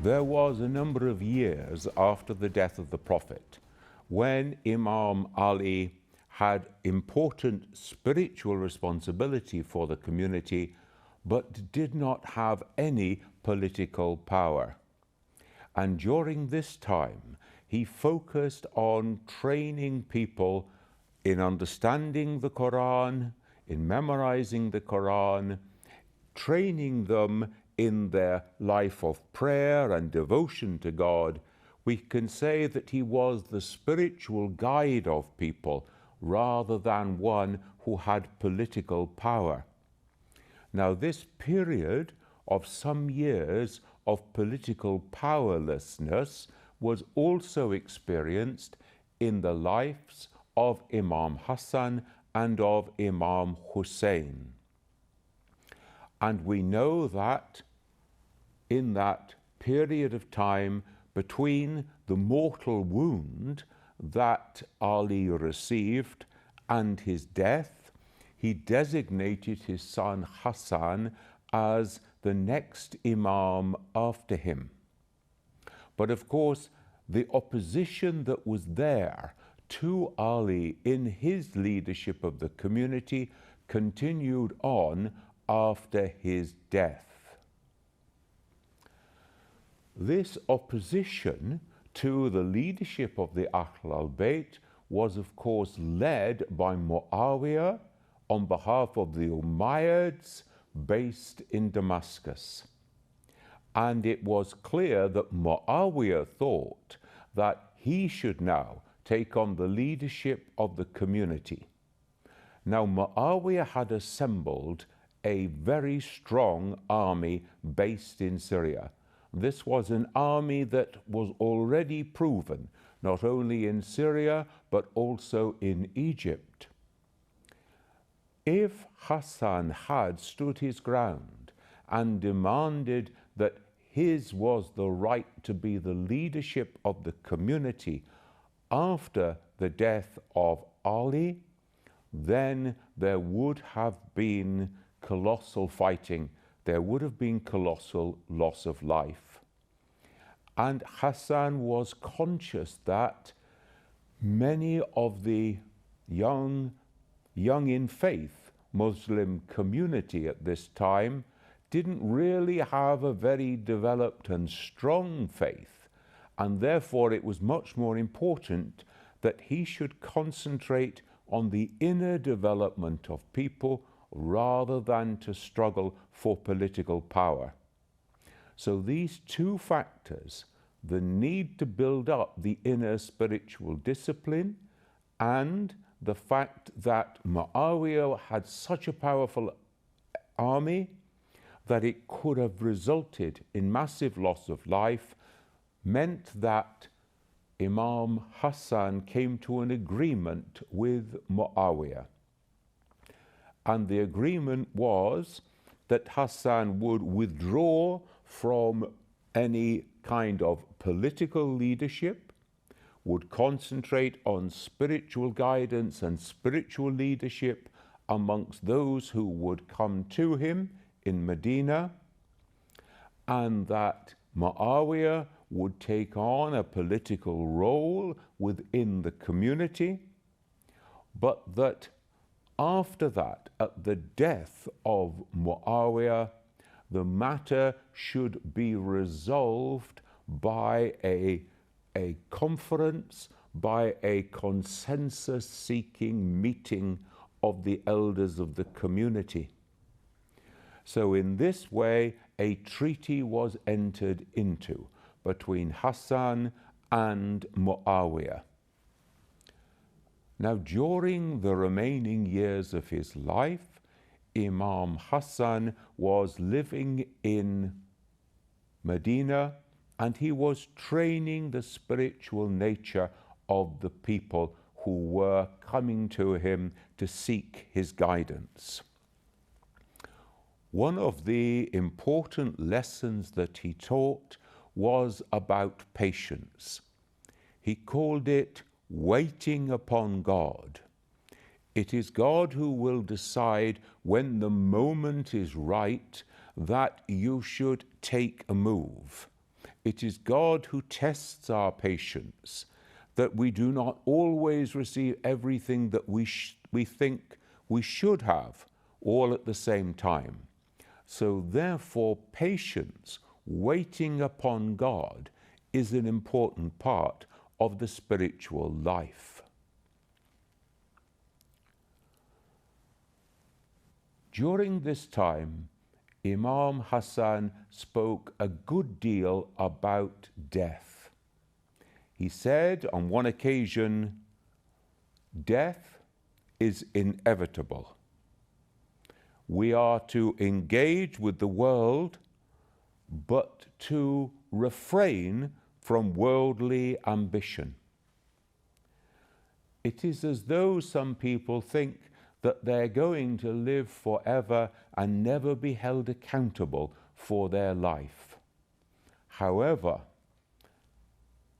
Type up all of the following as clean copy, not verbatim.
There was a number of years after the death of the Prophet when Imam Ali had important spiritual responsibility for the community, but did not have any political power. And during this time, he focused on training people in understanding the Quran, in memorizing the Quran, training them in their life of prayer and devotion to God. We can say that he was the spiritual guide of people rather than one who had political power. Now, this period of some years of political powerlessness was also experienced in the lives of Imam Hussain and of Imam Hussain. And we know that in that period of time between the mortal wound that Ali received and his death, he designated his son Hassan as the next Imam after him. But of course, the opposition that was there to Ali in his leadership of the community continued on after his death. This opposition to the leadership of the Ahl al-Bayt was of course led by Muawiyah on behalf of the Umayyads based in Damascus. And it was clear that Muawiyah thought that he should now take on the leadership of the community. Now, Muawiyah had assembled a very strong army based in Syria. This was an army that was already proven, not only in Syria, but also in Egypt. If Hassan had stood his ground and demanded that his was the right to be the leadership of the community after the death of Ali, then there would have been colossal fighting. There would have been colossal loss of life. And Hassan was conscious that many of the young in faith Muslim community at this time didn't really have a very developed and strong faith, and therefore it was much more important that he should concentrate on the inner development of people rather than to struggle for political power. So these two factors, the need to build up the inner spiritual discipline and the fact that Muawiyah had such a powerful army that it could have resulted in massive loss of life, meant that Imam Hassan came to an agreement with Muawiyah. And the agreement was that Hassan would withdraw from any kind of political leadership, would concentrate on spiritual guidance and spiritual leadership amongst those who would come to him in Medina, and that Muawiyah would take on a political role within the community, but that after that, at the death of Muawiyah, the matter should be resolved by a conference, by a consensus-seeking meeting of the elders of the community. So in this way, a treaty was entered into between Hassan and Muawiyah. Now, during the remaining years of his life, Imam Hassan was living in Medina, and he was training the spiritual nature of the people who were coming to him to seek his guidance. One of the important lessons that he taught was about patience. He called it waiting upon God. It is God who will decide when the moment is right that you should take a move. it is God who tests our patience, that we do not always receive everything that we think we should have all at the same time. So therefore, patience, waiting upon God, is an important part of the spiritual life. During this time, Imam Hussain spoke a good deal about death. He said on one occasion, "Death is inevitable. We are to engage with the world, but to refrain from worldly ambition." It is as though some people think that they're going to live forever and never be held accountable for their life. However,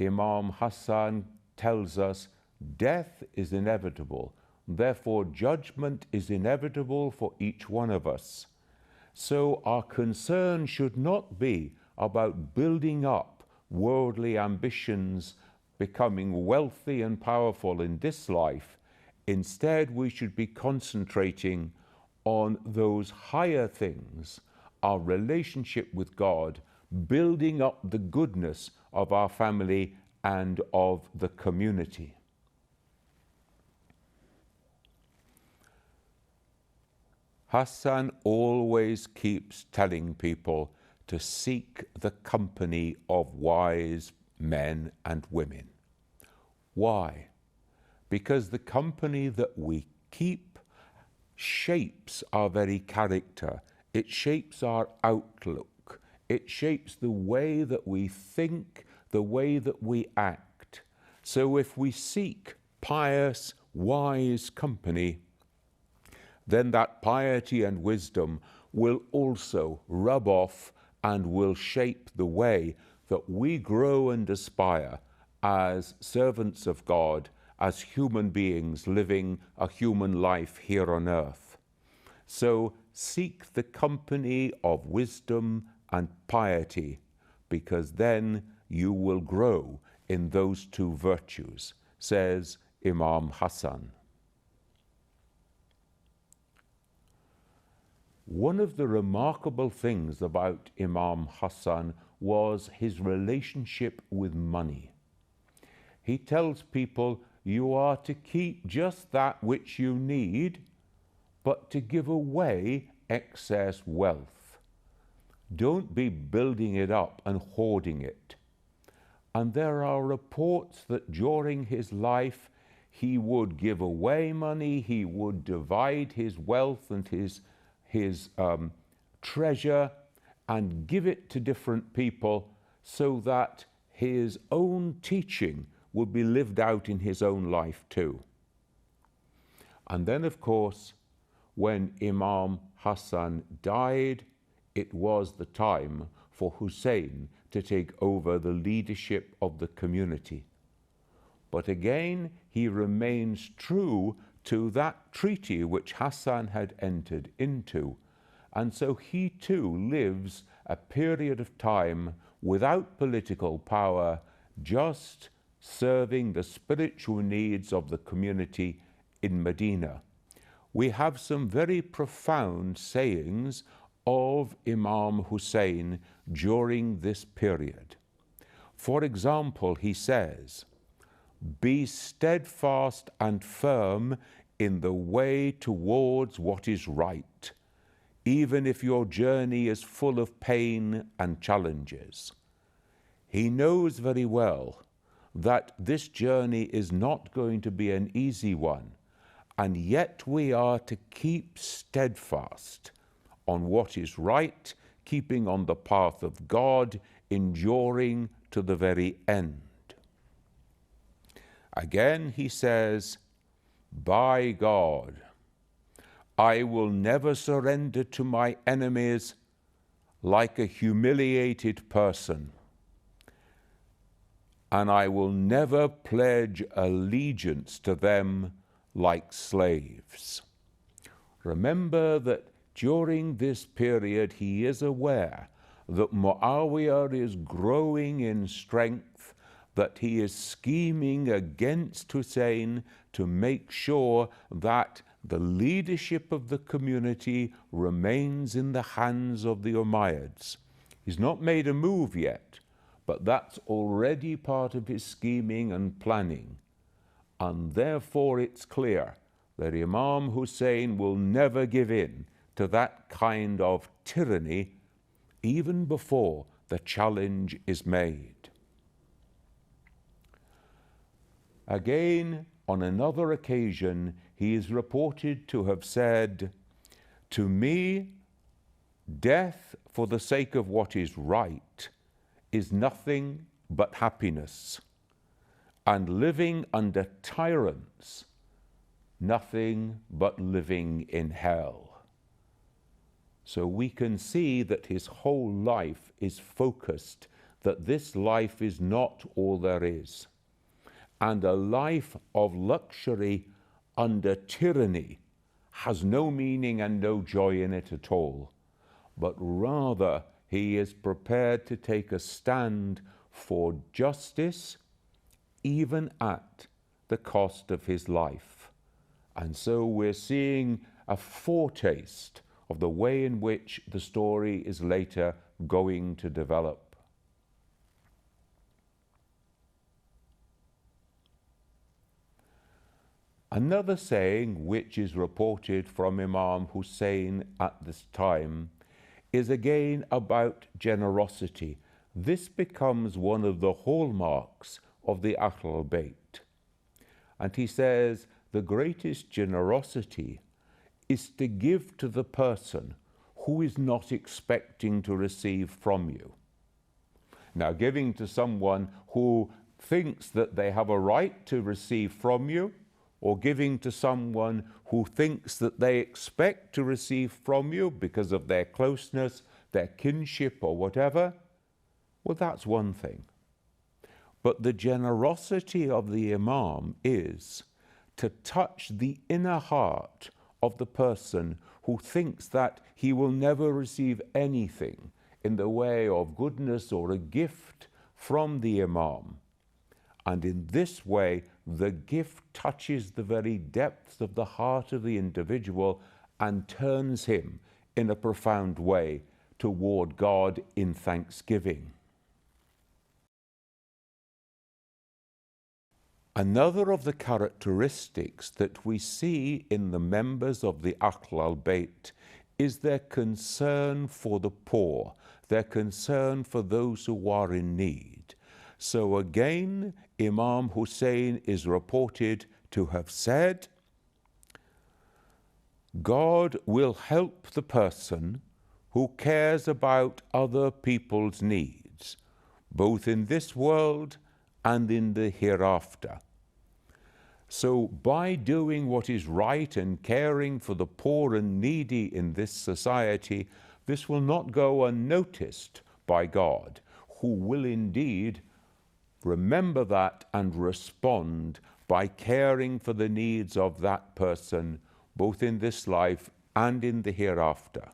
Imam Hussain tells us death is inevitable. Therefore, judgment is inevitable for each one of us. So our concern should not be about building up worldly ambitions, becoming wealthy and powerful in this life. Instead, we should be concentrating on those higher things, our relationship with God, building up the goodness of our family and of the community. Hussain always keeps telling people to seek the company of wise men and women. Why? Because the company that we keep shapes our very character. It shapes our outlook. It shapes the way that we think, the way that we act. So if we seek pious, wise company, then that piety and wisdom will also rub off and will shape the way that we grow and aspire as servants of God, as human beings living a human life here on earth. So seek the company of wisdom and piety, because then you will grow in those two virtues, says Imam Hussain. One of the remarkable things about Imam Hussain was his relationship with money. He tells people, you are to keep just that which you need, but to give away excess wealth. Don't be building it up and hoarding it. And there are reports that during his life, he would give away money, he would divide his wealth and his treasure and give it to different people so that his own teaching would be lived out in his own life too. And then, of course, when Imam Hussain died, it was the time for Hussein to take over the leadership of the community. But again, he remains true to that treaty which Hussain had entered into. And so he too lives a period of time without political power, just serving the spiritual needs of the community in Medina. We have some very profound sayings of Imam Hussain during this period. For example, he says, "Be steadfast and firm in the way towards what is right, even if your journey is full of pain and challenges." He knows very well that this journey is not going to be an easy one, and yet we are to keep steadfast on what is right, keeping on the path of God, enduring to the very end. Again, he says, "By God, I will never surrender to my enemies like a humiliated person, and I will never pledge allegiance to them like slaves." Remember that during this period he is aware that Muawiyah is growing in strength, that he is scheming against Hussein to make sure that the leadership of the community remains in the hands of the Umayyads. He's not made a move yet, but that's already part of his scheming and planning. And therefore it's clear that Imam Hussain will never give in to that kind of tyranny even before the challenge is made. Again, on another occasion, he is reported to have said, "To me, death for the sake of what is right is nothing but happiness, and living under tyrants, nothing but living in hell." So we can see that his whole life is focused, that this life is not all there is. And a life of luxury under tyranny has no meaning and no joy in it at all. But rather, he is prepared to take a stand for justice, even at the cost of his life. And so we're seeing a foretaste of the way in which the story is later going to develop. Another saying which is reported from Imam Hussain at this time is again about generosity. This becomes one of the hallmarks of the Ahlul Bayt. And he says, the greatest generosity is to give to the person who is not expecting to receive from you. Now, giving to someone who thinks that they have a right to receive from you, or giving to someone who thinks that they expect to receive from you because of their closeness, their kinship, or whatever, well, that's one thing. But the generosity of the Imam is to touch the inner heart of the person who thinks that he will never receive anything in the way of goodness or a gift from the Imam. And in this way, the gift touches the very depths of the heart of the individual and turns him in a profound way toward God in thanksgiving. Another of the characteristics that we see in the members of the Ahlul Bayt is their concern for the poor, their concern for those who are in need. So again, Imam Hussain is reported to have said, "God will help the person who cares about other people's needs, both in this world and in the hereafter." So by doing what is right and caring for the poor and needy in this society, this will not go unnoticed by God, who will indeed remember that and respond by caring for the needs of that person, both in this life and in the hereafter.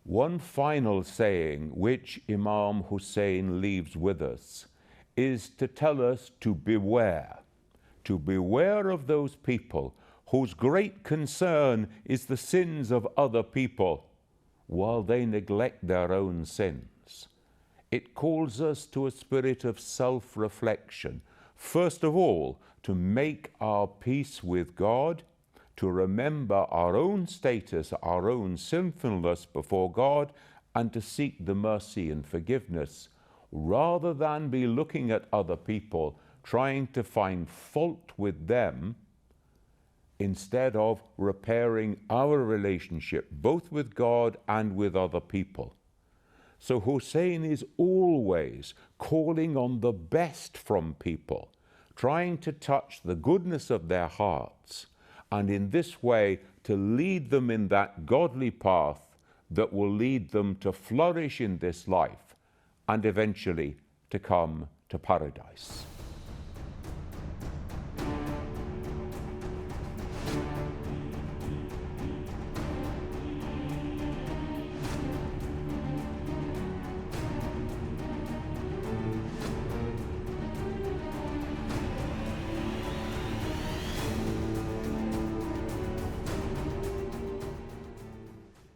One final saying which Imam Hussain leaves with us is to tell us to beware of those people whose great concern is the sins of other people while they neglect their own sins. It calls us to a spirit of self-reflection, first of all, to make our peace with God, to remember our own status, our own sinfulness before God, and to seek the mercy and forgiveness, rather than be looking at other people, trying to find fault with them, instead of repairing our relationship, both with God and with other people. So Hussain is always calling on the best from people, trying to touch the goodness of their hearts, and in this way to lead them in that godly path that will lead them to flourish in this life and eventually to come to paradise.